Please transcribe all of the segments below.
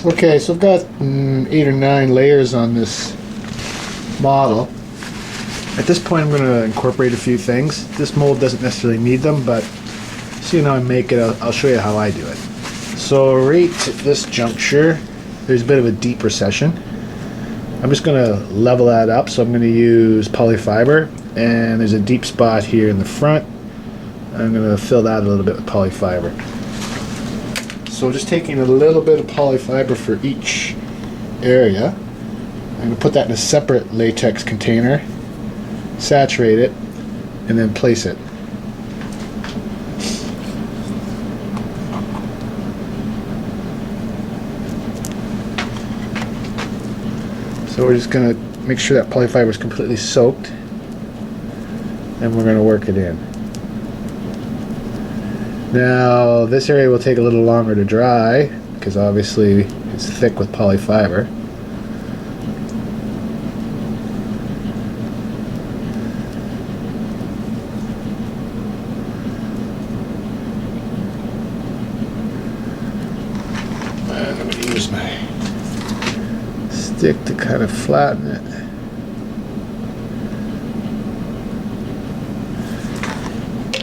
Okay, so I've got 8 or 9 layers on this model. At this point I'm going to incorporate a few things. This mold doesn't necessarily need them, but seeing how I make it, I'll show you how I do it. So right at this juncture, there's a bit of a deep recession. I'm just going to level that up, so I'm going to use polyfiber, and there's a deep spot here in the front. I'm going to fill that a little bit with polyfiber. So just taking a little bit of polyfiber for each area, I'm going to put that in a separate latex container, saturate it, and then place it. So we're just going to make sure that polyfiber is completely soaked, and we're going to work it in. Now this area will take a little longer to dry because obviously it's thick with polyfiber. And I'm going to use my stick to kind of flatten it.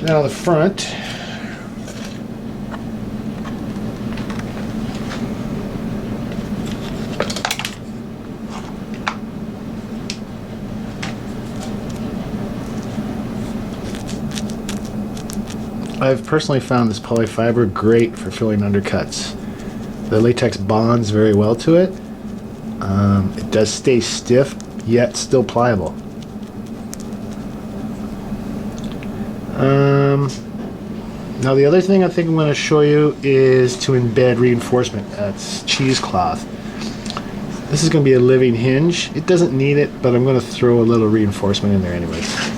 Now the front. I've personally found this polyfiber great for filling undercuts. The latex bonds very well to it. It does stay stiff, yet still pliable. Now the other thing I think I'm going to show you is to embed reinforcement. That's cheesecloth. This is going to be a living hinge. It doesn't need it, but I'm going to throw a little reinforcement in there anyways.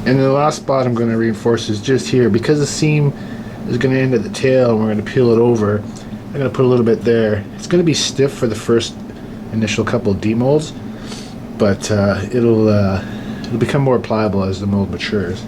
And the last spot I'm going to reinforce is just here. Because the seam is going to end at the tail and we're going to peel it over, I'm going to put a little bit there. It's going to be stiff for the first initial couple of demolds, but it'll become more pliable as the mold matures.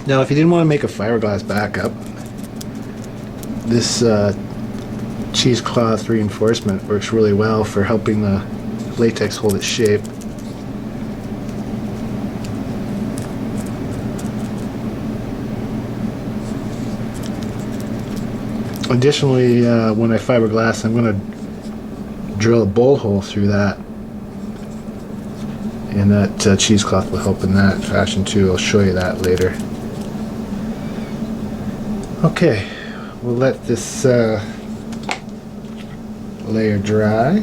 Now, if you didn't want to make a fiberglass backup, this cheesecloth reinforcement works really well for helping the latex hold its shape. Additionally, when I fiberglass, I'm going to drill a bowl hole through that, and that cheesecloth will help in that fashion too. I'll show you that later. Okay, we'll let this layer dry.